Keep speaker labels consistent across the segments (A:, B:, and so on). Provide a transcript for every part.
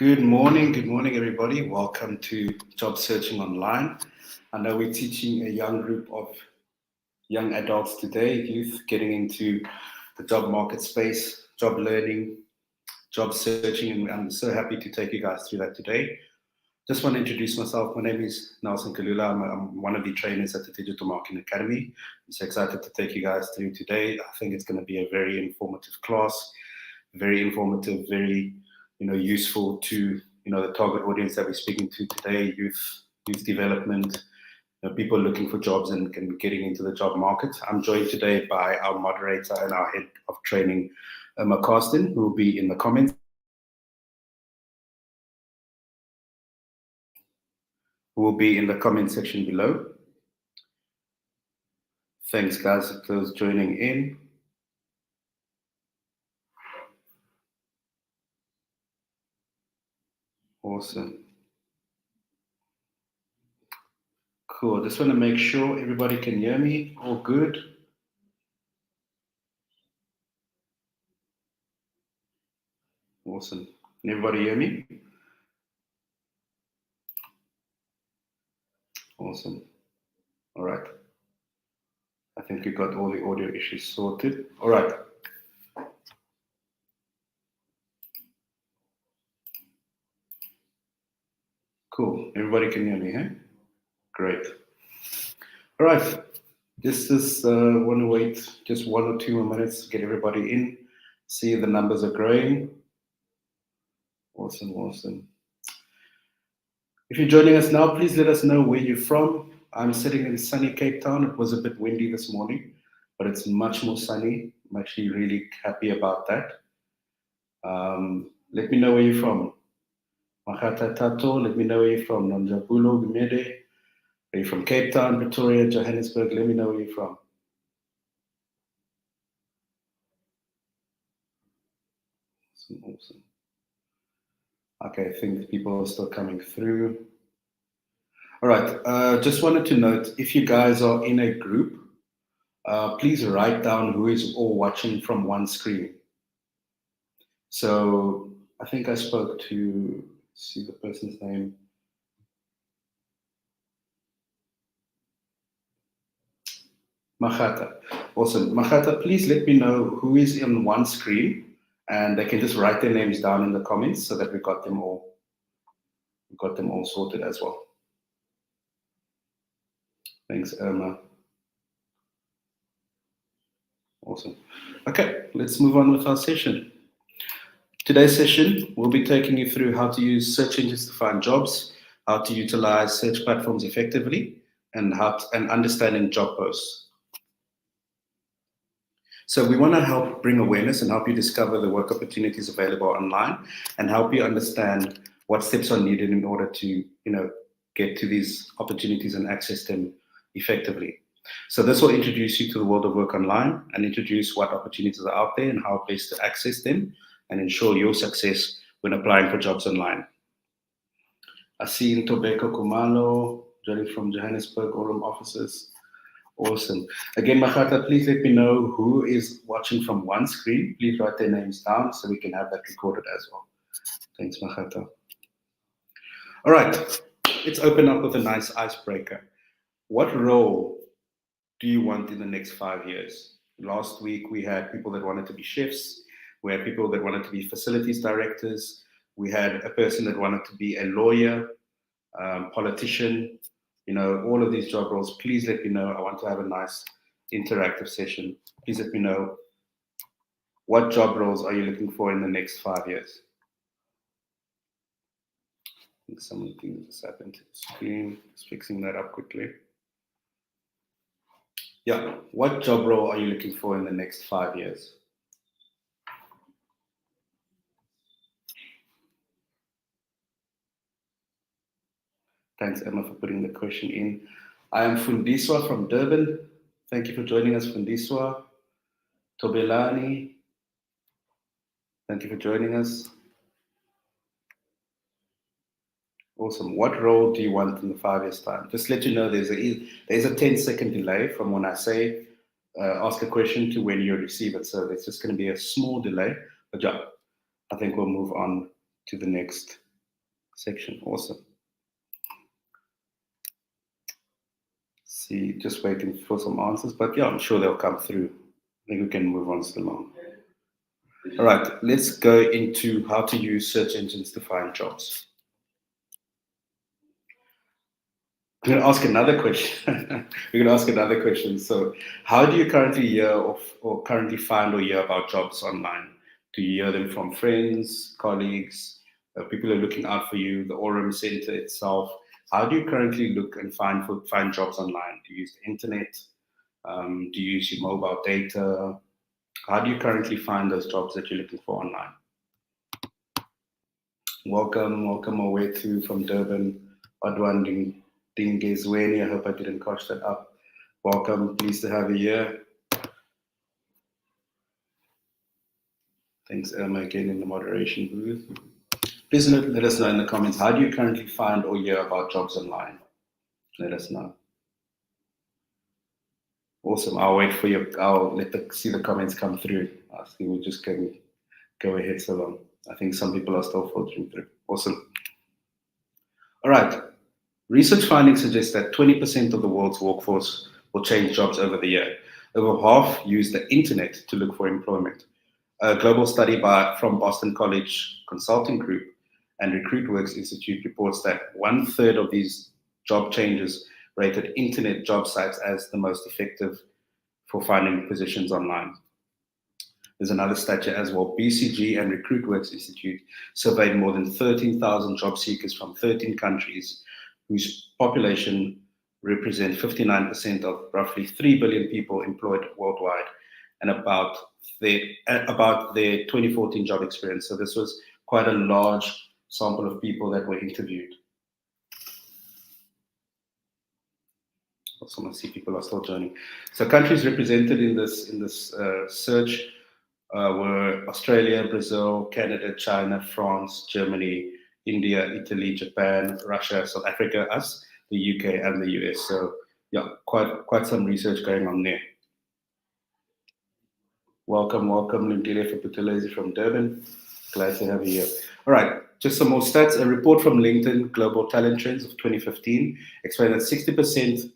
A: Good morning, everybody. Welcome to Job Searching Online. I know we're teaching a young group of young adults today, youth getting into the job market space, job learning, job searching, and I'm so happy to take you guys through that today. Just want to introduce myself. My name is Kalula. I'm one of the trainers at the Digital Marketing Academy. I'm so excited to take you guys through today. I think it's going to be a very informative class, very informative, very useful to the target audience that we're speaking to today, youth development, people looking for jobs and getting into the job market. I'm joined today by our moderator and our head of training, Irma, Karsten, who will be in the comments. Who will be in the comment section below. Thanks, guys, for those joining in. Awesome. Cool. Just want to make sure everybody can hear me. All good. Awesome. Can everybody hear me? Awesome. All right. I think we got all the audio issues sorted. All right. Cool. Everybody can hear me, huh? Great. All right. Just want to wait just 1 or 2 more minutes to get everybody in. See the numbers are growing. Awesome. If you're joining us now, please let us know where you're from. I'm sitting in sunny Cape Town. It was a bit windy this morning, but it's much more sunny. I'm actually really happy about that. Let me know where you're from. Mahata Tato, let me know where you're from. Nonjabulo, Gumede. Are you from Cape Town, Pretoria, Johannesburg? Let me know where you're from. Awesome. Okay, I think people are still coming through. All right, just wanted to note, if you guys are in a group, please write down who is all watching from one screen. So I think I spoke to, see the person's name. Mahata. Awesome. Mahata, please let me know who is on one screen, and they can just write their names down in the comments so that we got them all sorted as well. Thanks, Irma. Awesome. Okay, let's move on with our session. Today's session, we'll be taking you through how to use search engines to find jobs, how to utilize search platforms effectively, and understanding job posts. So we want to help bring awareness and help you discover the work opportunities available online and help you understand what steps are needed in order to, get to these opportunities and access them effectively. So this will introduce you to the world of work online and introduce what opportunities are out there and how best to access them and ensure your success when applying for jobs online. I see Ntobeko Kumalo, joining from Johannesburg, Aurum offices. Awesome. Again, Mahata, please let me know who is watching from one screen. Please write their names down so we can have that recorded as well. Thanks, Mahata. All right, let's open up with a nice icebreaker. What role do you want in the next 5 years? Last week, we had people that wanted to be chefs. We had people that wanted to be facilities directors. We had a person that wanted to be a lawyer, politician, all of these job roles. Please let me know. I want to have a nice interactive session. Please let me know, what job roles are you looking for in the next 5 years? I think something just happened to the screen. Just fixing that up quickly. Yeah, what job role are you looking for in the next 5 years? Thanks, Emma, for putting the question in. I am Fundiswa from Durban. Thank you for joining us, Fundiswa. Tobelani, thank you for joining us. Awesome. What role do you want in the 5 years' time? Just let you know there's a 10-second delay from when I say ask a question to when you receive it. So there's just going to be a small delay. But yeah, I think we'll move on to the next section. Awesome. See, just waiting for some answers, but yeah, I'm sure they'll come through. I think we can move on still on. All right, let's go into how to use search engines to find jobs. I'm going to ask another question. We're going to ask another question. So, how do you currently hear or currently find or hear about jobs online? Do you hear them from friends, colleagues, people who are looking out for you, the Aurum Center itself? How do you currently look and find jobs online? Do you use the internet? Do you use your mobile data? How do you currently find those jobs that you're looking for online? Welcome Owethu from Durban, Adwan Dingezweni. I hope I didn't catch that up. Welcome, pleased to have you here. Thanks, Irma, again in the moderation booth. Please let us know in the comments, how do you currently find or hear about jobs online? Let us know. Awesome. I'll wait for you. I'll see the comments come through. I think we'll just go ahead so long. I think some people are still filtering through. Awesome. All right. Research findings suggest that 20% of the world's workforce will change jobs over the year. Over half use the internet to look for employment. A global study from Boston College Consulting Group and RecruitWorks Institute reports that 1/3 of these job changes rated internet job sites as the most effective for finding positions online. There's another study as well. BCG and RecruitWorks Institute surveyed more than 13,000 job seekers from 13 countries whose population represent 59% of roughly 3 billion people employed worldwide, and about their 2014 job experience. So this was quite a large sample of people that were interviewed. Also, I see people are still joining. So countries represented in this search were Australia, Brazil, Canada, China, France, Germany, India, Italy, Japan, Russia, South Africa, us, the UK, and the US. So yeah, quite some research going on there. Welcome, Lindile Faputulezi from Durban. Glad to have you here. All right, just some more stats. A report from LinkedIn Global Talent Trends of 2015 explained that 60%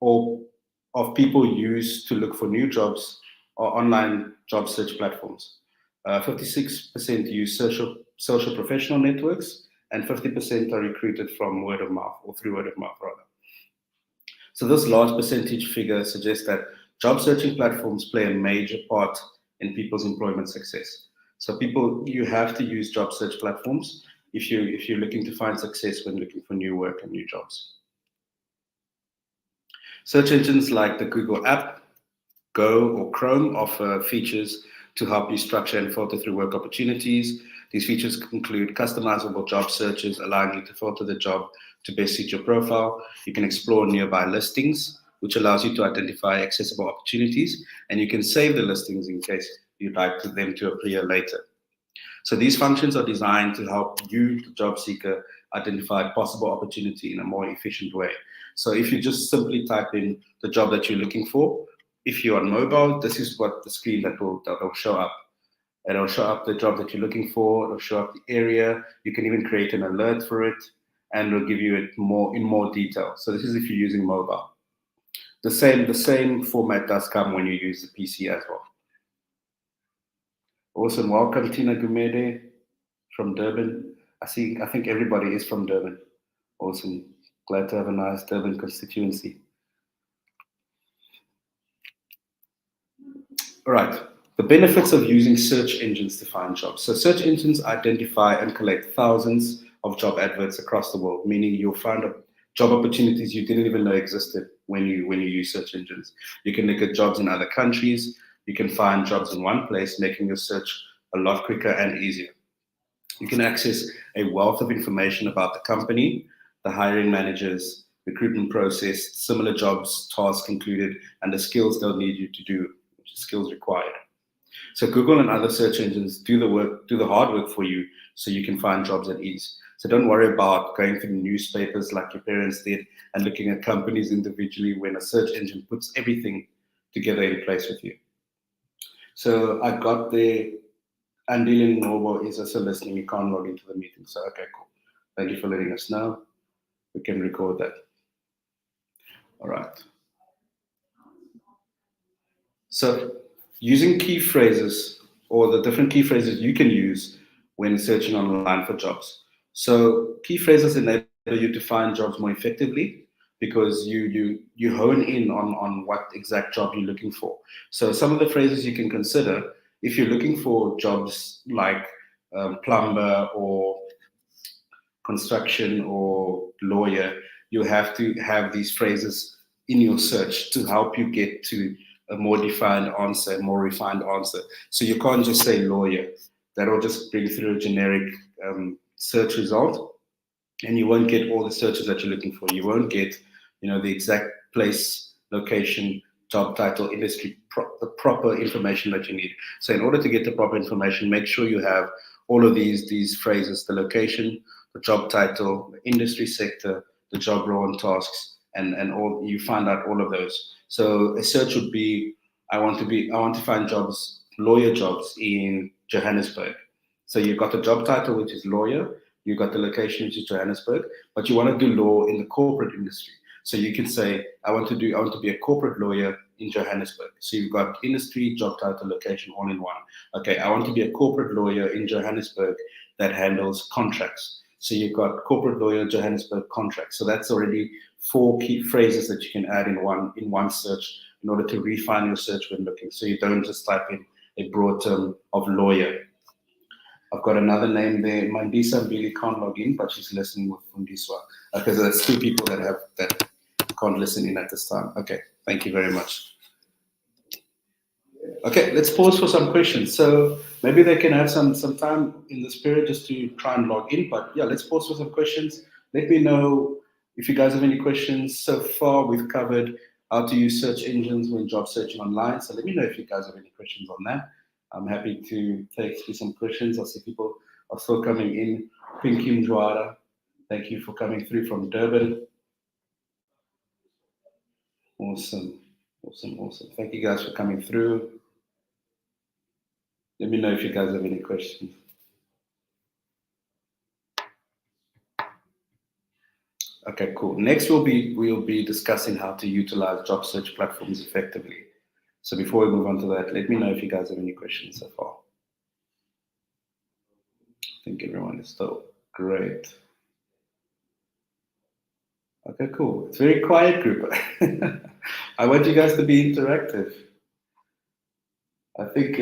A: of people used to look for new jobs are online job search platforms. 56% use social professional networks, and 50% are recruited from word of mouth, or through word of mouth rather. So this large percentage figure suggests that job searching platforms play a major part in people's employment success. So you have to use job search platforms if you're looking to find success when looking for new work and new jobs. Search engines like the Google app, Go, or Chrome offer features to help you structure and filter through work opportunities. These features include customizable job searches, allowing you to filter the job to best suit your profile. You can explore nearby listings, which allows you to identify accessible opportunities, and you can save the listings in case you'd like them to appear later. So these functions are designed to help you, the job seeker, identify possible opportunity in a more efficient way. So if you just simply type in the job that you're looking for, if you're on mobile, this is what the screen that will show up. It'll show up the job that you're looking for. It'll show up the area. You can even create an alert for it, and it'll give you it in more detail. So this is if you're using mobile. The same format does come when you use the PC as well. Awesome. Welcome, Tina Gumede from Durban. I think everybody is from Durban. Awesome. Glad to have a nice Durban constituency. All right. The benefits of using search engines to find jobs. So search engines identify and collect thousands of job adverts across the world, meaning you'll find job opportunities you didn't even know existed when you use search engines. You can look at jobs in other countries. You can find jobs in one place, making your search a lot quicker and easier. You can access a wealth of information about the company, the hiring managers, recruitment process, similar jobs, tasks included, and the skills they'll need you to do, which is skills required. So Google and other search engines do the hard work for you so you can find jobs at ease. So don't worry about going through newspapers like your parents did and looking at companies individually when a search engine puts everything together in place with you. So I got the Andile Novo is also listening. You can't log into the meeting. So okay, cool. Thank you for letting us know. We can record that. All right. So using key phrases, or the different key phrases you can use when searching online for jobs. So key phrases enable you to find jobs more effectively because you hone in on what exact job you're looking for. So some of the phrases you can consider if you're looking for jobs like plumber or construction or lawyer, you have to have these phrases in your search to help you get to a more defined answer, a more refined answer. So you can't just say lawyer. That'll just bring through a generic search result, and you won't get all the searches that you're looking for. You won't get, the exact place, location, job title, industry, the proper information that you need. So in order to get the proper information, make sure you have all of these phrases: the location, the job title, the industry sector, the job role and tasks, and all. You find out all of those. So a search would be: I want to find jobs, lawyer jobs in Johannesburg. So you've got the job title, which is lawyer. You've got the location, which is Johannesburg, but you want to do law in the corporate industry. So you can say, I want to be a corporate lawyer in Johannesburg. So you've got industry, job title, location, all in one. Okay, I want to be a corporate lawyer in Johannesburg that handles contracts. So you've got corporate lawyer, Johannesburg contracts. So that's already 4 key phrases that you can add in one search in order to refine your search when looking. So you don't just type in a broad term of lawyer. I've got another name there. Mandisa really can't log in, but she's listening with Fundiswa. Okay, so that's 2 people that can't listen in at this time. Okay, thank you very much. Okay, let's pause for some questions. So maybe they can have some time in this period just to try and log in. But yeah, let's pause for some questions. Let me know if you guys have any questions. So far, we've covered how to use search engines when job searching online. So let me know if you guys have any questions on that. I'm happy to take through some questions. I see people are still coming in. Pinky Mjwara, thank you for coming through from Durban. Awesome. Thank you guys for coming through. Let me know if you guys have any questions. Okay, cool. Next, we'll be discussing how to utilize job search platforms effectively. So before we move on to that, let me know if you guys have any questions so far. I think everyone is still great. Okay, cool. It's a very quiet group. I want you guys to be interactive. I think,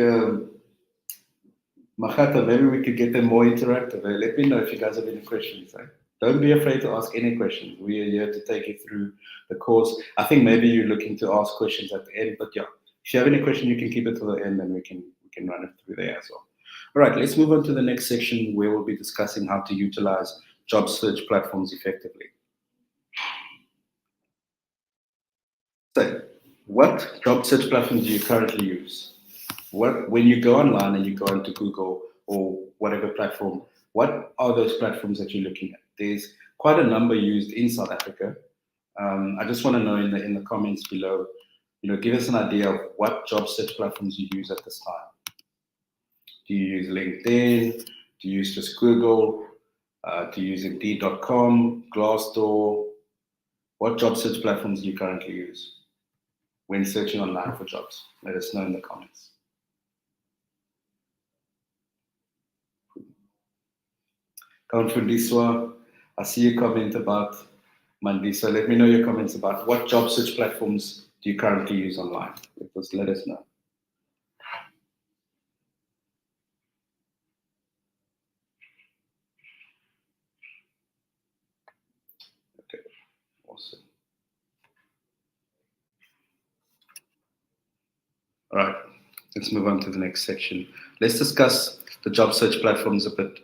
A: Mahata, maybe we could get them more interactive. Let me know if you guys have any questions. Don't be afraid to ask any questions. We are here to take you through the course. I think maybe you're looking to ask questions at the end, but yeah, if you have any question, you can keep it to the end and we can run it through there as well. All right, let's move on to the next section where we'll be discussing how to utilize job search platforms effectively. So, what job search platforms do you currently use? When you go online and you go into Google or whatever platform, what are those platforms that you're looking at? There's quite a number used in South Africa. I just want to know in the comments below, give us an idea of what job search platforms you use at this time. Do you use LinkedIn? Do you use just Google? Do you use Indeed.com, Glassdoor? What job search platforms do you currently use when searching online for jobs? Let us know in the comments. Fundiswa, I see your comment about Mandisa. Let me know your comments about what job search platforms do you currently use online. Just let us know. Okay, awesome. All right, let's move on to the next section. Let's discuss the job search platforms a bit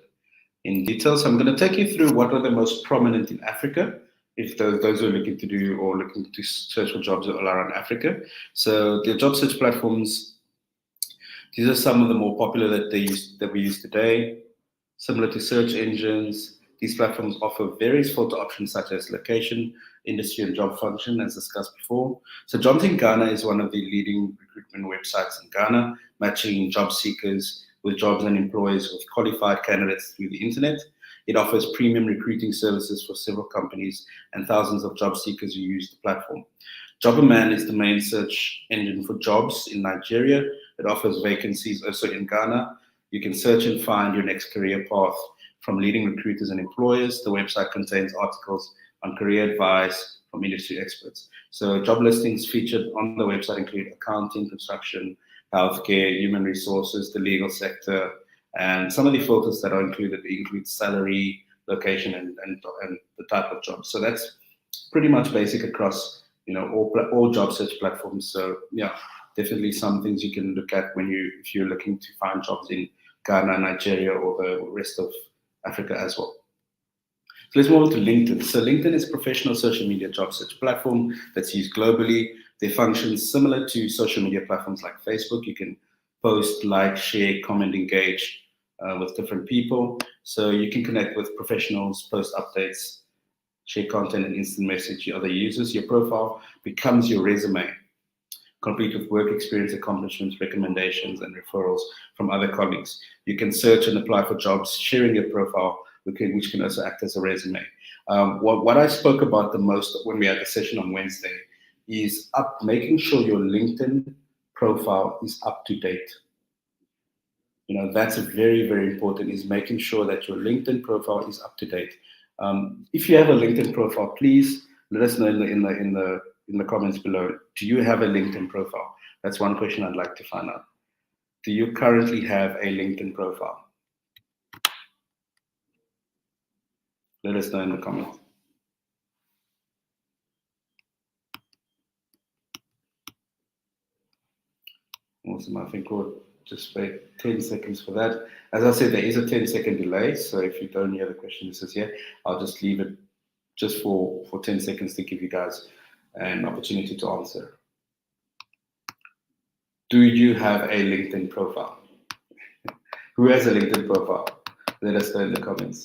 A: in detail. So I'm going to take you through what are the most prominent in Africa, if those who are looking to do or looking to search for jobs all around Africa. So the job search platforms, these are some of the more popular that we use today. Similar to search engines, these platforms offer various filter options such as location, industry, and job function, as discussed before. So Jobs in Ghana is one of the leading recruitment websites in Ghana, matching job seekers with jobs and employers with qualified candidates through the internet. It offers premium recruiting services for several companies and thousands of job seekers who use the platform. Jobberman is the main search engine for jobs in Nigeria. It offers vacancies also in Ghana. You can search and find your next career path from leading recruiters and employers. The website contains articles on career advice from industry experts. So job listings featured on the website include accounting, construction, healthcare, human resources, the legal sector, and some of the filters that are included include salary, location, and the type of job. So that's pretty much basic across all job search platforms. So yeah, definitely some things you can look at if you're looking to find jobs in Ghana, Nigeria, or the rest of Africa as well. So let's move on to LinkedIn. So LinkedIn is a professional social media job search platform that's used globally. They function similar to social media platforms like Facebook. You can post, like, share, comment, engage with different people. So you can connect with professionals, post updates, share content, and instant message your other users. Your profile becomes your resume, complete with work experience, accomplishments, recommendations, and referrals from other colleagues. You can search and apply for jobs, sharing your profile, which can also act as a resume. What I spoke about the most when we had the session on Wednesday is making sure your LinkedIn profile is up to date. That's very, very important, is making sure that your LinkedIn profile is up to date. If you have a LinkedIn profile, please let us know in the comments below. Do you have a LinkedIn profile? That's one question I'd like to find out. Do you currently have a LinkedIn profile? Let us know in the comments. Awesome. I think we'll just wait 10 seconds for that. As I said, there is a 10-second delay. So if you don't hear the question this is here, I'll just leave it just for 10 seconds to give you guys an opportunity to answer. Do you have a LinkedIn profile? Who has a LinkedIn profile? Let us know in the comments.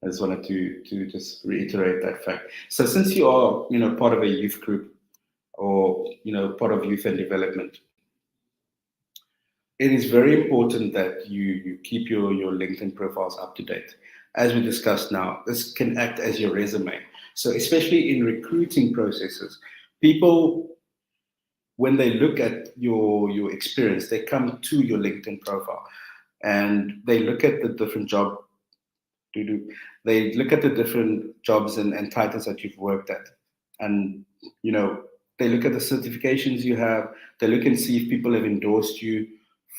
A: I just wanted to just reiterate that fact. So since you are, part of a youth group or, part of youth and development, it is very important that you keep your LinkedIn profiles up to date. As we discussed now, this can act as your resume. So especially in recruiting processes, people, when they look at your experience, they come to your LinkedIn profile and they look at the different they look at the different jobs and titles that you've worked at. And, they look at the certifications you have. They look and see if people have endorsed you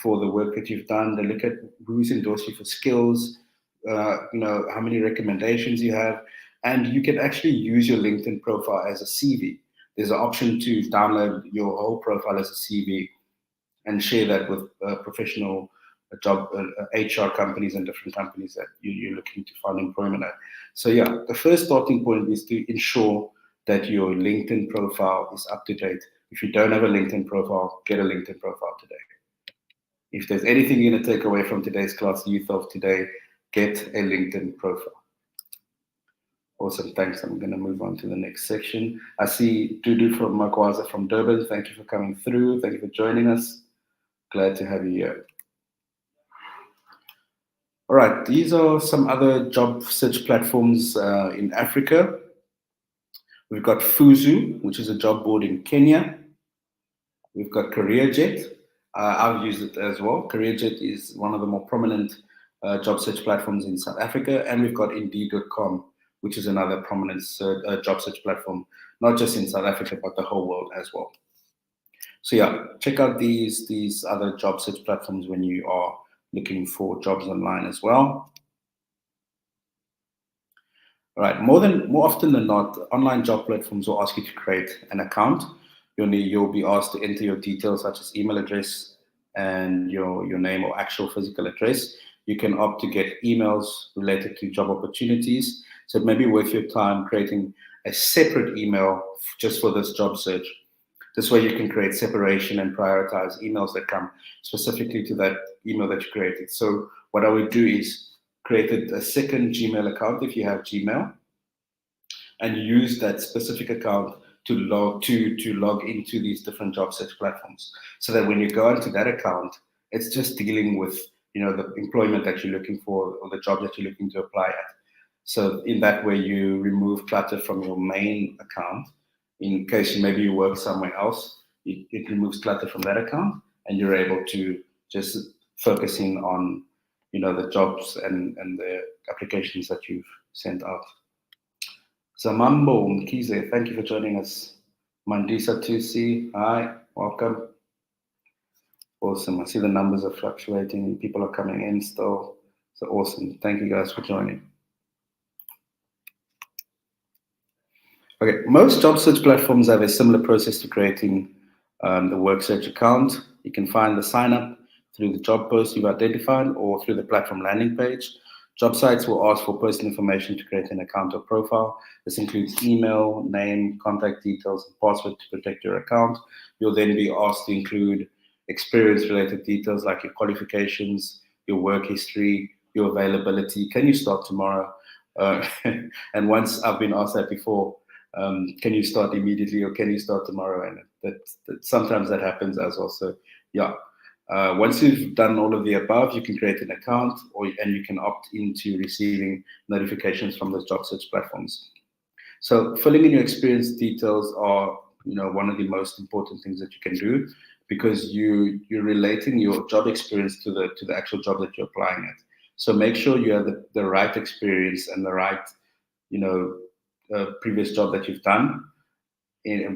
A: for the work that you've done. They look at who's endorsed you for skills, how many recommendations you have. And you can actually use your LinkedIn profile as a CV. There's an option to download your whole profile as a CV and share that with professional job HR companies and different companies that you're looking to find employment at. So yeah, the first starting point is to ensure that your LinkedIn profile is up to date. If you don't have a LinkedIn profile, get a LinkedIn profile today. If there's anything you're going to take away from today's class, youth of today, get a LinkedIn profile. Awesome, thanks. I'm going to move on to the next section. I see Dudu from Magwaza from Durban. Thank you for coming through. Thank you for joining us. Glad to have you here. All right, these are some other job search platforms in Africa. We've got Fuzu, which is a job board in Kenya. We've got CareerJet. I've used it as well. CareerJet is one of the more prominent job search platforms in South Africa. And we've got Indeed.com, which is another prominent job search platform, not just in South Africa, but the whole world as well. So yeah, check out these other job search platforms when you are looking for jobs online as well. All right, more often than not, online job platforms will ask you to create an account. You'll be asked to enter your details such as email address and your name or actual physical address. You can opt to get emails related to job opportunities. So it may be worth your time creating a separate email just for this job search. This way you can create separation and prioritize emails that come specifically to that email that you created. So what I would do is create a second Gmail account if you have Gmail, and use that specific account to log into these different job search platforms. So that when you go into that account, it's just dealing with the employment that you're looking for or the job that you're looking to apply at. So in that way, you remove clutter from your main account. In case maybe you work somewhere else, it removes clutter from that account, and you're able to just focus in on, the jobs and the applications that you've sent out. Zamambo Mkize, thank you for joining us. Mandisa Tusi, hi, welcome. Awesome. I see the numbers are fluctuating. People are coming in still. So awesome. Thank you guys for joining. Okay, most job search platforms have a similar process to creating the work search account. You can find the sign up through the job post you've identified or through the platform landing page. Job sites will ask for personal information to create an account or profile. This includes email, name, contact details, and password to protect your account. You'll then be asked to include experience-related details like your qualifications, your work history, your availability. Can you start tomorrow? And once I've been asked that before, can you start immediately or can you start tomorrow? And that sometimes that happens as well. So yeah, once you've done all of the above, you can create an account and you can opt into receiving notifications from those job search platforms. So filling in your experience details are one of the most important things that you can do, because you're relating your job experience to the actual job that you're applying at. So make sure you have the right experience and the right previous job that you've done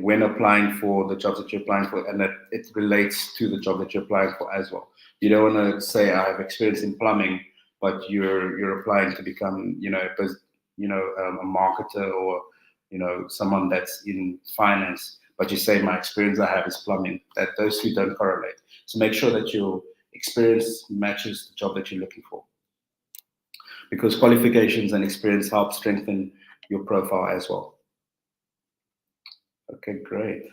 A: when applying for the jobs that you're applying for, and that it relates to the job that you're applying for as well. You don't want to say I have experience in plumbing, but you're applying to become a marketer or someone that's in finance, but you say my experience I have is plumbing. That those two don't correlate. So make sure that your experience matches the job that you're looking for, because qualifications and experience help strengthen your profile as well. Okay, great.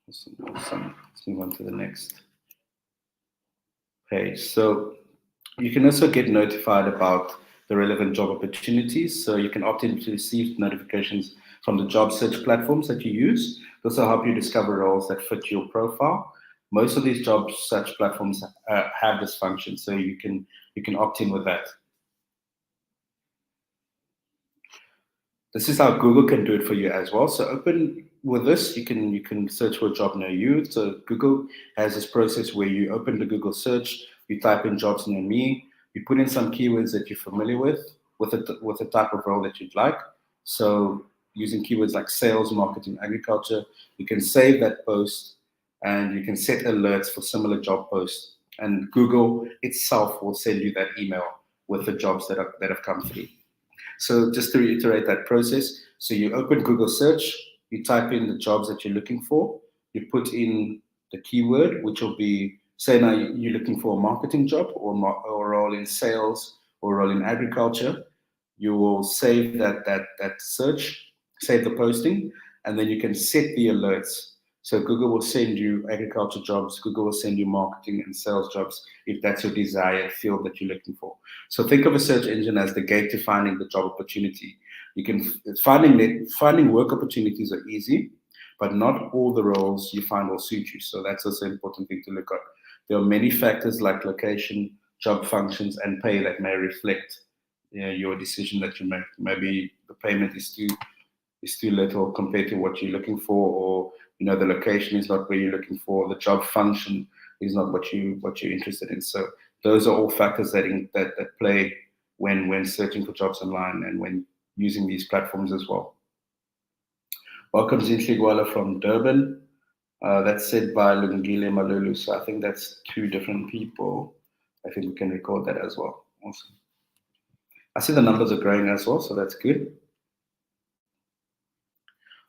A: Awesome. Let's move on to the next page. So you can also get notified about the relevant job opportunities. So you can opt in to receive notifications from the job search platforms that you use. This will help you discover roles that fit your profile. Most of these job search platforms have this function, so you can opt in with that. This is how Google can do it for you as well. So open with this, you can search for a job near you. So Google has this process where you open the Google search, you type in jobs near me, you put in some keywords that you're familiar with the type of role that you'd like. So using keywords like sales, marketing, agriculture, you can save that post and you can set alerts for similar job posts. And Google itself will send you that email with the jobs that have come through. So just to reiterate that process, so you open Google search, you type in the jobs that you're looking for, you put in the keyword, which will be, say now you're looking for a marketing job or a role in sales or a role in agriculture. You will save that search, save the posting, and then you can set the alerts. So Google will send you agriculture jobs, Google will send you marketing and sales jobs if that's your desired field that you're looking for. So think of a search engine as the gate to finding the job opportunity. You can finding work opportunities are easy, but not all the roles you find will suit you. So that's also an important thing to look at. There are many factors like location, job functions, and pay that may reflect your decision that you make. Maybe the payment is too little compared to what you're looking for, or the location is not where you're looking for, the job function is not what you're interested in. So those are all factors that play when searching for jobs online and when using these platforms as well. Welcome Zinhle Gwala from Durban. That's said by Lungile Malulu. So I think that's two different people. I think we can record that as well. Awesome. I see the numbers are growing as well, so that's good.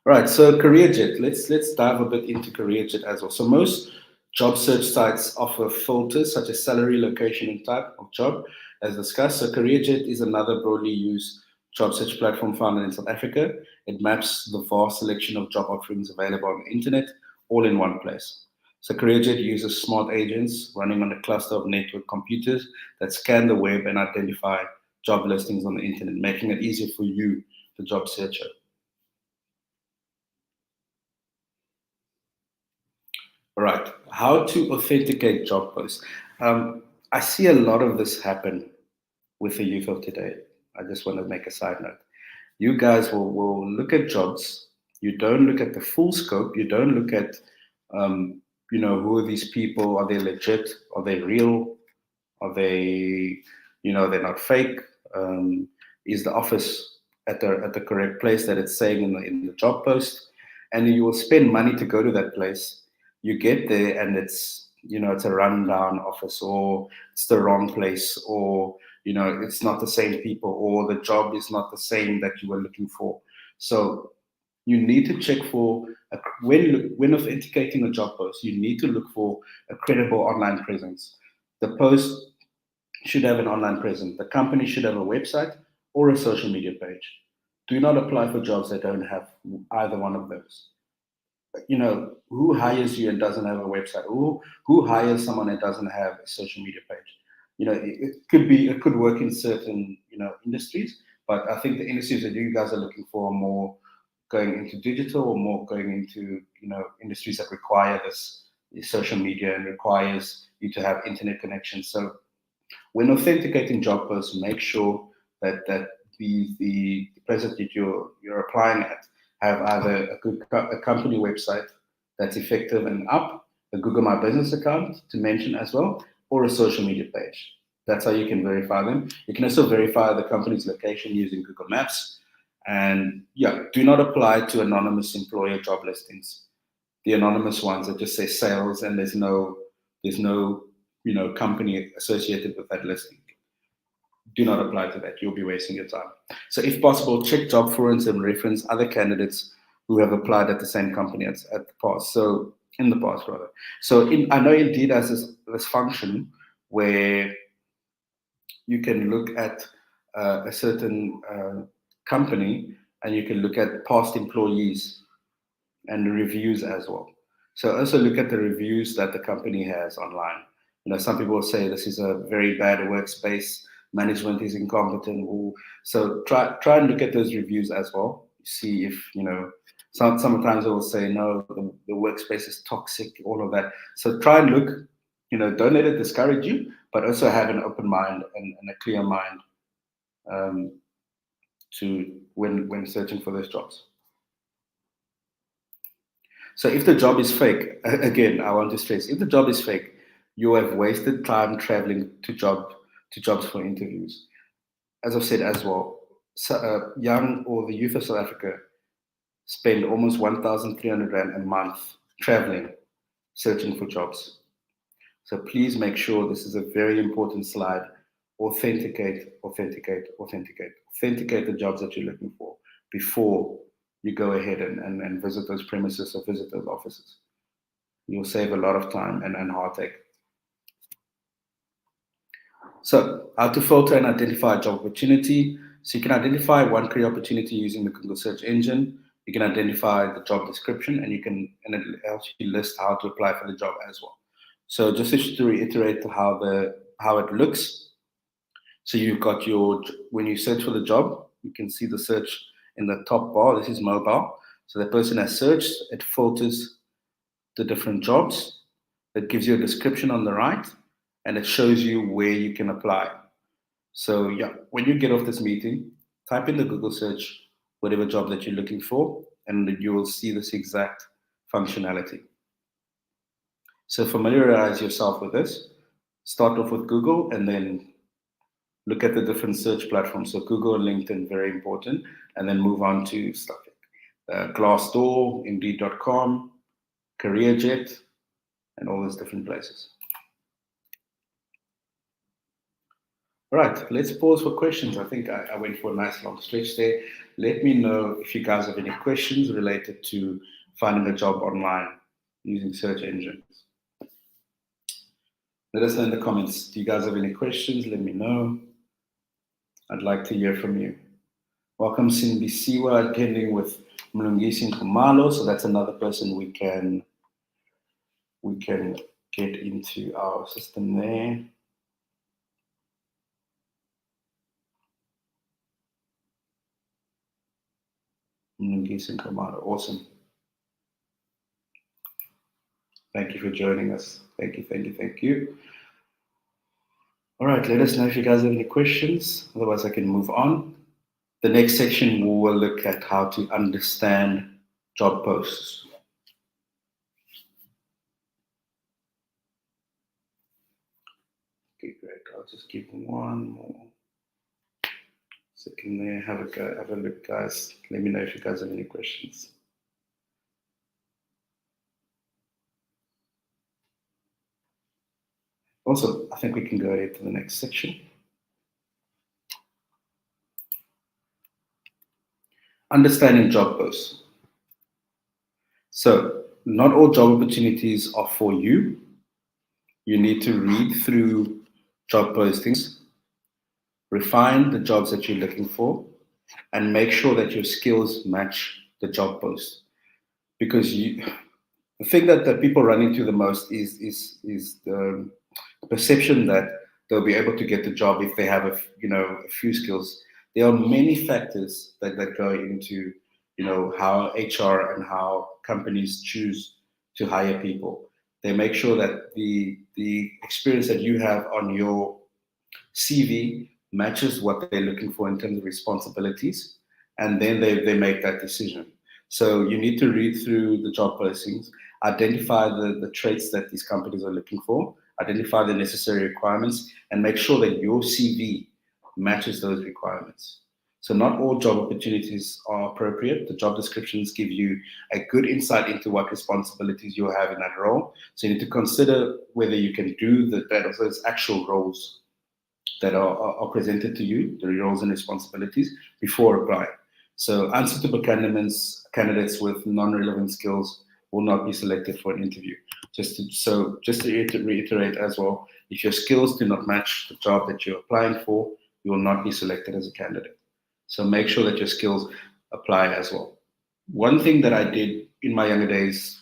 A: All right, so CareerJet. Let's dive a bit into CareerJet as well. So most job search sites offer filters such as salary, location, and type of job, as discussed. So CareerJet is another broadly used job search platform founded in South Africa. It maps the vast selection of job offerings available on the internet all in one place. So CareerJet uses smart agents running on a cluster of network computers that scan the web and identify job listings on the internet, making it easier for you, the job searcher. All right, how to authenticate job posts. I see a lot of this happen with the youth of today. I just want to make a side note. You guys will look at jobs. You don't look at the full scope. You don't look at, who are these people? Are they legit? Are they real? Are they, they're not fake? Is the office at the correct place that it's saying in the job post? And you will spend money to go to that place. You get there and it's a rundown office, or it's the wrong place, or it's not the same people, or the job is not the same that you were looking for. So you need to check for when authenticating a job post, you need to look for a credible online presence. The post should have an online presence. The company should have a website or a social media page. Do not apply for jobs that don't have either one of those. Who hires you and doesn't have a website? Who hires someone that doesn't have a social media page? It could work in certain industries, but I think the industries that you guys are looking for are more going into digital, or more going into industries that require this social media and requires you to have internet connection. So when authenticating job posts, make sure that the presence that you're applying at have either a company website that's effective and up, a Google My Business account to mention as well, or a social media page. That's how you can verify them. You can also verify the company's location using Google Maps. And do not apply to anonymous employer job listings. The anonymous ones that just say sales and there's no company associated with that listing. Do not apply to that. You'll be wasting your time. So if possible, check job forums and reference other candidates who have applied at the same company in the past. So I know Indeed has this function where you can look at a certain company, and you can look at past employees and reviews as well. So also look at the reviews that the company has online. Some people say this is a very bad workspace, management is incompetent. So try and look at those reviews as well. See if sometimes they will say no, the workspace is toxic, all of that. So try and look. Don't let it discourage you, but also have an open mind and a clear mind to when searching for those jobs. So if the job is fake, again, I want to stress, if the job is fake, you have wasted time traveling to jobs for interviews. As I've said as well, young or the youth of South Africa spend almost 1,300 Rand a month traveling, searching for jobs. So please make sure, this is a very important slide, authenticate the jobs that you're looking for before you go ahead and visit those premises or visit those offices. You'll save a lot of time and heartache. So how to filter and identify a job opportunity. So you can identify one career opportunity using the Google search engine. You can identify the job description, and it helps you list how to apply for the job as well. So just to reiterate how it looks. So you've got when you search for the job, you can see the search in the top bar. This is mobile. So the person has searched, it filters the different jobs. It gives you a description on the right, and it shows you where you can apply. So when you get off this meeting, type in the Google search whatever job that you're looking for, and you will see this exact functionality. So familiarize yourself with this. Start off with Google, and then look at the different search platforms. So Google and LinkedIn, very important, and then move on to stuff like Glassdoor, Indeed.com, CareerJet, and all those different places. All right, let's pause for questions. I think I went for a nice long stretch there. Let me know if you guys have any questions related to finding a job online using search engines. Let us know in the comments. Do you guys have any questions? Let me know. I'd like to hear from you. Welcome, Simbisiwa, attending with Mlungisi Nkumalo. So that's another person we can get into our system there. Mlungisi Nkumalo, awesome. Thank you for joining us. Thank you. All right, let us know if you guys have any questions. Otherwise, I can move on. The next section, we will look at how to understand job posts. Okay, great. I'll just give one more second there. Have a look, guys. Let me know if you guys have any questions. Also, I think we can go ahead to the next section. Understanding job posts. So, not all job opportunities are for you. You need to read through job postings, refine the jobs that you're looking for, and make sure that your skills match the job post. Because the thing that people run into the most is the perception that they'll be able to get the job if they have a few skills. There are many factors that go into how HR and how companies choose to hire people. They make sure that the experience that you have on your CV matches what they're looking for in terms of responsibilities, and then they make that decision. So you need to read through the job postings, identify the traits that these companies are looking for, identify the necessary requirements, and make sure that your CV matches those requirements. So not all job opportunities are appropriate. The job descriptions give you a good insight into what responsibilities you'll have in that role. So you need to consider whether you can do those actual roles that are presented to you, the roles and responsibilities, before applying. So unsuitable candidates with non-relevant skills will not be selected for an interview. Just to reiterate as well, if your skills do not match the job that you're applying for, you will not be selected as a candidate. So make sure that your skills apply as well. One thing that I did in my younger days,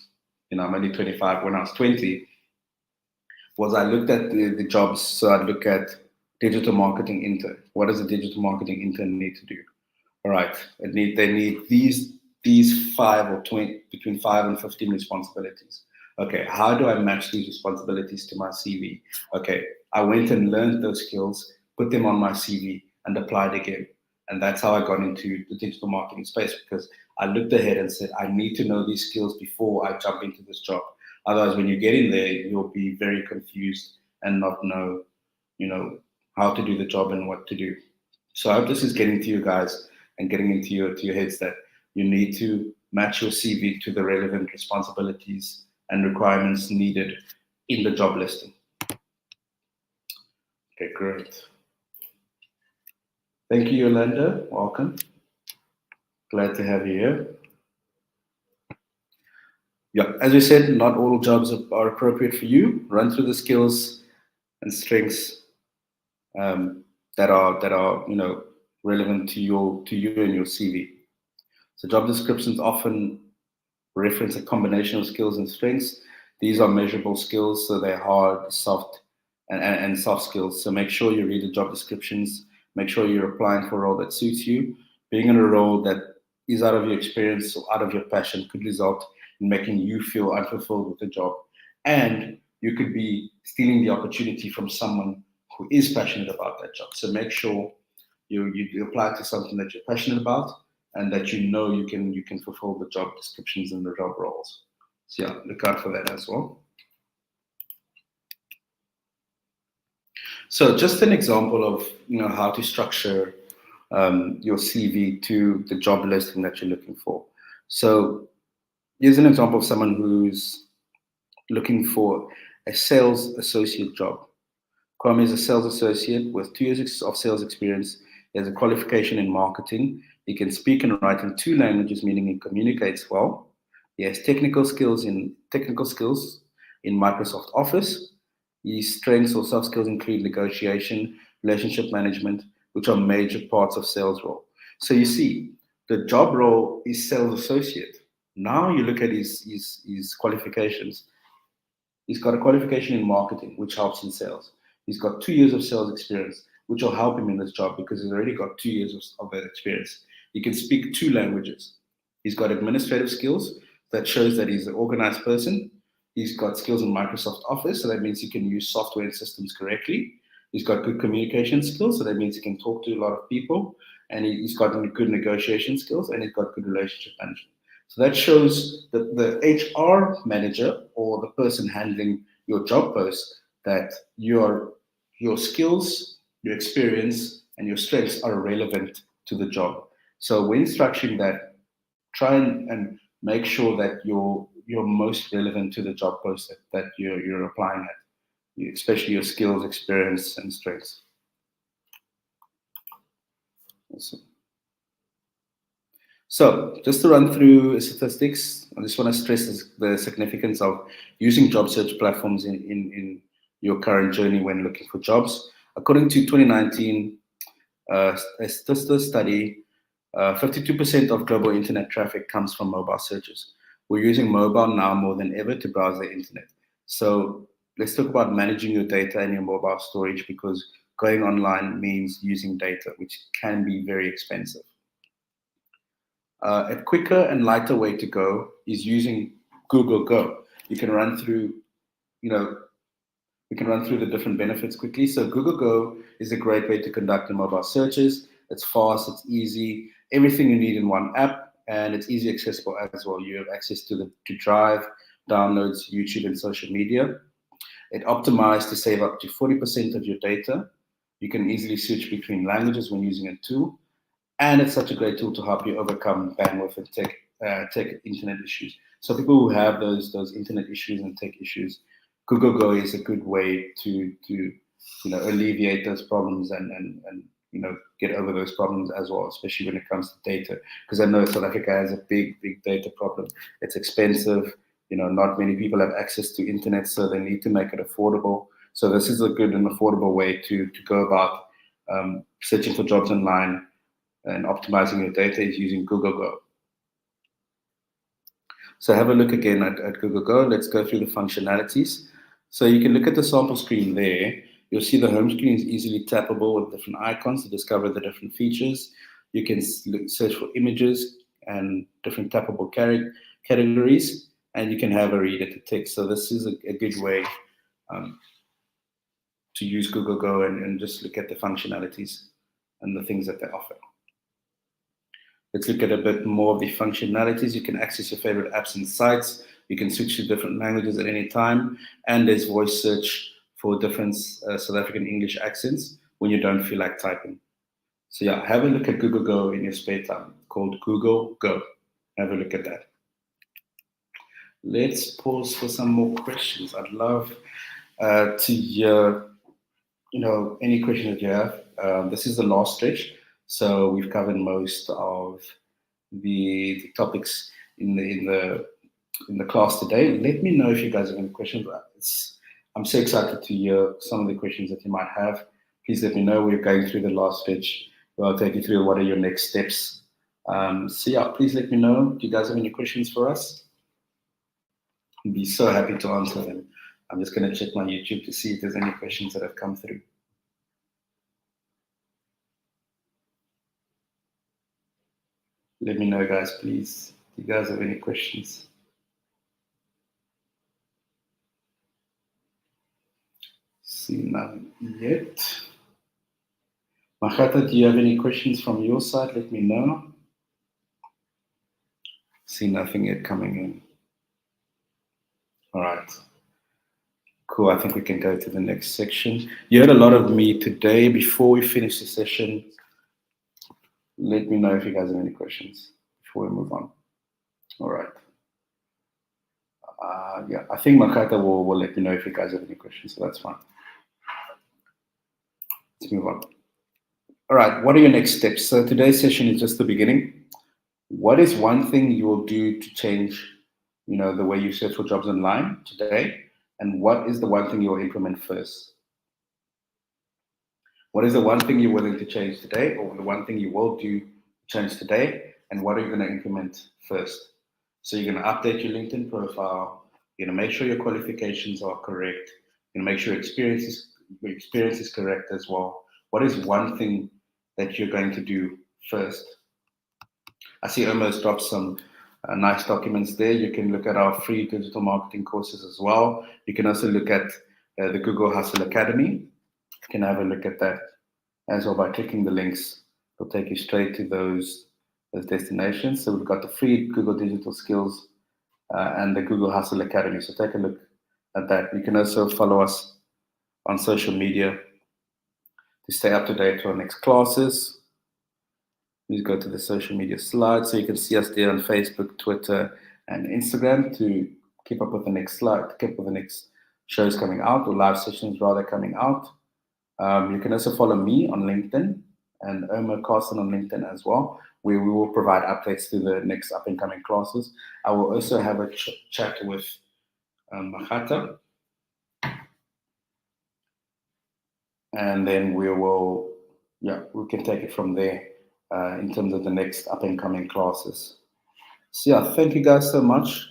A: I'm only 25, when I was 20, was I looked at the jobs. So I'd look at digital marketing intern. What does a digital marketing intern need to do? All right, they need these 5 or 20, between 5 and 15 responsibilities. Okay, how do I match these responsibilities to my CV? Okay, I went and learned those skills, put them on my CV, and applied again. And that's how I got into the digital marketing space, because I looked ahead and said, I need to know these skills before I jump into this job. Otherwise, when you get in there, you'll be very confused and not know, how to do the job and what to do. So I hope this is getting to you guys and getting into your heads that you need to match your CV to the relevant responsibilities and requirements needed in the job listing. Okay, great. Thank you, Yolanda. Welcome. Glad to have you here. Yeah, as we said, not all jobs are appropriate for you. Run through the skills and strengths that are relevant to you and your CV. So job descriptions often reference a combination of skills and strengths. These are measurable skills, so they're hard, soft, and soft skills. So make sure you read the job descriptions. Make sure you're applying for a role that suits you. Being in a role that is out of your experience or out of your passion could result in making you feel unfulfilled with the job. And you could be stealing the opportunity from someone who is passionate about that job. So make sure you apply to something that you're passionate about and that you can fulfill the job descriptions and the job roles. So yeah, look out for that as well. So just an example of how to structure your CV to the job listing that you're looking for. So here's an example of someone who's looking for a sales associate job. Kwame is a sales associate with 2 years of sales experience. He has a qualification in marketing. He can speak and write in 2 languages, meaning he communicates well. He has technical skills in Microsoft Office. His strengths or soft skills include negotiation, relationship management, which are major parts of sales role. So you see, the job role is sales associate. Now you look at his qualifications. He's got a qualification in marketing, which helps in sales. He's got 2 years of sales experience, which will help him in this job because he's already got 2 years of that experience. He can speak 2 languages. He's got administrative skills that shows that he's an organized person. He's got skills in Microsoft Office, so that means he can use software and systems correctly. He's got good communication skills, so that means he can talk to a lot of people, and he's got good negotiation skills, and he's got good relationship management. So that shows that the HR manager or the person handling your job post that your skills, your experience, and your strengths are relevant to the job. So when structuring that, try and make sure that you're most relevant to the job post that you're applying at, especially your skills, experience, and strengths. Awesome. So just to run through statistics, I just want to stress the significance of using job search platforms in your current journey when looking for jobs. According to 2019 a Statista study, 52% of global internet traffic comes from mobile searches. We're using mobile now more than ever to browse the internet. So let's talk about managing your data and your mobile storage, because going online means using data, which can be very expensive. A quicker and lighter way to go is using Google Go. You can run through, we can run through the different benefits quickly. So Google Go is a great way to conduct your mobile searches. It's fast, it's easy, everything you need in one app, and it's easy accessible as well. You have access to Drive, downloads, YouTube, and social media. It optimized to save up to 40% of your data. You can easily switch between languages when using a tool. And it's such a great tool to help you overcome bandwidth and tech internet issues. So people who have those internet issues and tech issues, Google Go is a good way to alleviate those problems and get over those problems as well, especially when it comes to data. Because I know South Africa has a big data problem. It's expensive. Not many people have access to internet, so they need to make it affordable. So this is a good and affordable way to go about searching for jobs online and optimizing your data is using Google Go. So have a look again at Google Go. Let's go through the functionalities. So you can look at the sample screen there. You'll see the home screen is easily tappable with different icons to discover the different features. You can search for images and different tappable categories, and you can have a reader to text. So this is a good way to use Google Go and just look at the functionalities and the things that they offer. Let's look at a bit more of the functionalities. You can access your favorite apps and sites. You can switch to different languages at any time. And there's voice search for different South African English accents when you don't feel like typing. So yeah, have a look at Google Go in your spare time. It's called Google Go. Have a look at that. Let's pause for some more questions. I'd love to hear, any questions that you have. This is the last stretch. So we've covered most of the topics in the class today. Let me know if you guys have any questions. I'm so excited to hear some of the questions that you might have. Please let me know. We're going through the last stage. I'll take you through what are your next steps. So yeah, please let me know. Do you guys have any questions for us? I'd be so happy to answer them. I'm just going to check my YouTube to see if there's any questions that have come through. Let me know, guys, please. Do you guys have any questions? See none yet. Mahata, do you have any questions from your side? Let me know. See nothing yet coming in. All right. Cool. I think we can go to the next section. You heard a lot of me today. Before we finish the session, let me know if you guys have any questions before we move on. All right. Yeah, I think Makata will let me know if you guys have any questions, so that's fine. Let's move on. All right, what are your next steps? So today's session is just the beginning. What is one thing you will do to change, the way you search for jobs online today? And what is the one thing you will implement first? What is the one thing you're willing to change today, or the one thing you will do change today? And what are you going to implement first? So you're going to update your LinkedIn profile. You're going to make sure your qualifications are correct. You're going to make sure your experience is correct as well. What is one thing that you're going to do first? I see Irma has dropped some nice documents there. You can look at our free digital marketing courses as well. You can also look at the Google Hustle Academy. You can have a look at that as well by clicking the links. It'll take you straight to those destinations. So we've got the free Google Digital Skills and the Google Hustle Academy. So take a look at that. You can also follow us on social media to stay up to date to our next classes. Please go to the social media slide so you can see us there on Facebook, Twitter, and Instagram to keep up with the next slide, keep up with the next shows coming out, or live sessions rather coming out. You can also follow me on LinkedIn and Irma, Karsten on LinkedIn as well, where we will provide updates to the next up and coming classes. I will also have a chat with Mahata, and then we can take it from there in terms of the next up and coming classes. So yeah, thank you guys so much.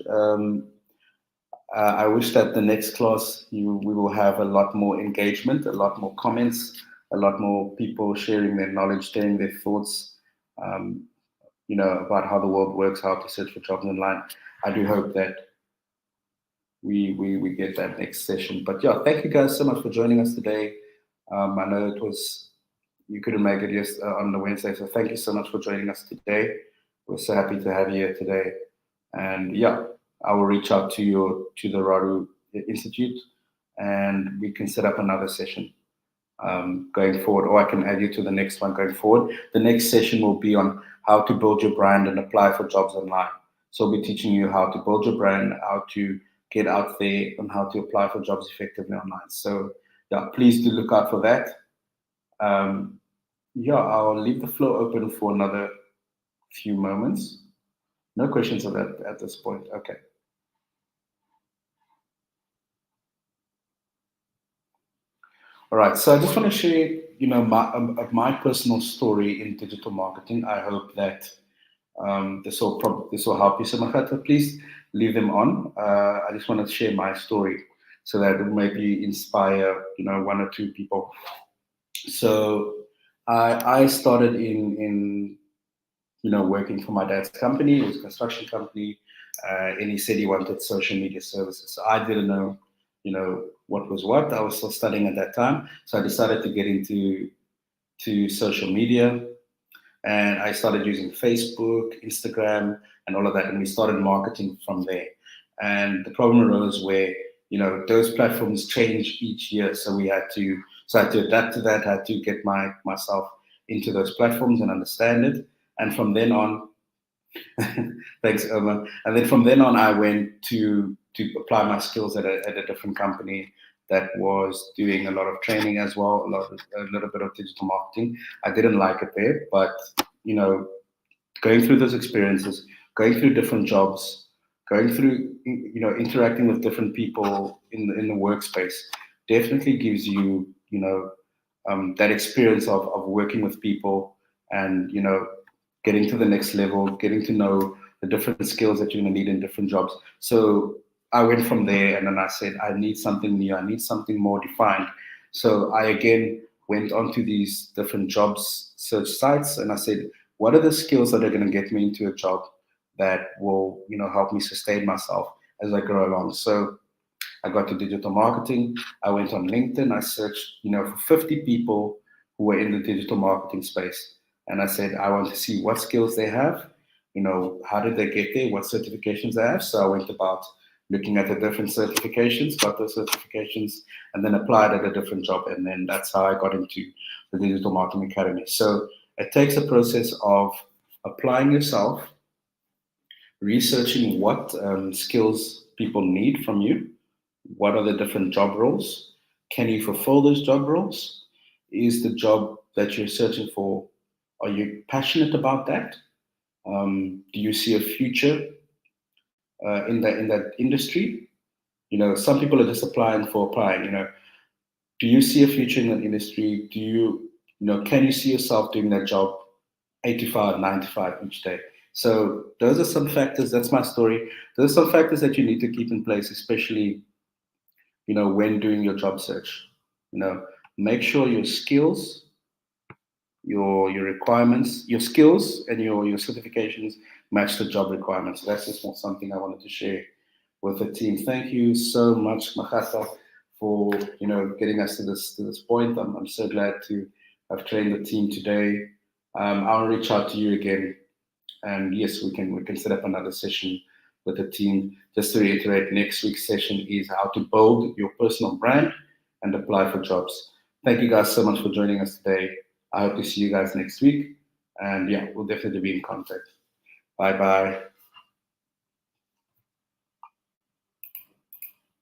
A: I wish that the next class we will have a lot more engagement, a lot more comments, a lot more people sharing their knowledge, sharing their thoughts, about how the world works, how to search for jobs online. I do hope that we get that next session. But yeah, thank you guys so much for joining us today. I know you couldn't make it on the Wednesday, so thank you so much for joining us today. We're so happy to have you here today. And yeah, I will reach out to the Raru Institute, and we can set up another session going forward, or I can add you to the next one going forward. The next session will be on how to build your brand and apply for jobs online. So we'll be teaching you how to build your brand, how to get out there, and how to apply for jobs effectively online. So yeah, please do look out for that. I'll leave the floor open for another few moments. No questions at this point. Okay. All right. So I just want to share, my personal story in digital marketing. I hope that this will help you. So Makata, please leave them on. I just want to share my story so that it will maybe inspire, one or two people. So I started in working for my dad's company. It was a construction company, and he said he wanted social media services. So I didn't know, what was what. I was still studying at that time, so I decided to get into social media, and I started using Facebook, Instagram, and all of that, and we started marketing from there. And the problem arose where those platforms change each year, so I had to adapt to that. I had to get myself into those platforms and understand it. And from then on, thanks, Irma. And then from then on, I went to apply my skills at a different company that was doing a lot of training as well, a little bit of digital marketing. I didn't like it there, but going through those experiences, going through different jobs, going through interacting with different people in the workspace, definitely gives you that experience of working with people and getting to the next level, getting to know the different skills that you're going to need in different jobs. So I went from there, and then I said, I need something new. I need something more defined. So I again went onto these different jobs search sites, and I said, what are the skills that are going to get me into a job that will, help me sustain myself as I grow along? So I got to digital marketing. I went on LinkedIn. I searched, for 50 people who were in the digital marketing space. And I said, I want to see what skills they have, how did they get there, what certifications they have. So I went about looking at the different certifications, got those certifications, and then applied at a different job. And then that's how I got into the Digital Marketing Academy. So it takes a process of applying yourself, researching what skills people need from you. What are the different job roles? Can you fulfill those job roles? Is the job that you're searching for, are you passionate about that? Do you see a future in that industry? Some people are just applying for applying. Do you see a future in that industry? Do you, can you see yourself doing that job 8 to 5, 9 to 5 each day? So those are some factors. That's my story. Those are some factors that you need to keep in place, especially when doing your job search. Make sure your skills, your requirements, your skills and your certifications match the job requirements. So that's just something I wanted to share with the team. Thank you so much, Makasa, for getting us to this point. I'm so glad to have trained the team today. I'll reach out to you again, and yes, we can set up another session with the team. Just to reiterate, next week's session is how to build your personal brand and apply for jobs. Thank you guys so much for joining us today. I hope to see you guys next week, and yeah, we'll definitely be in contact. Bye bye.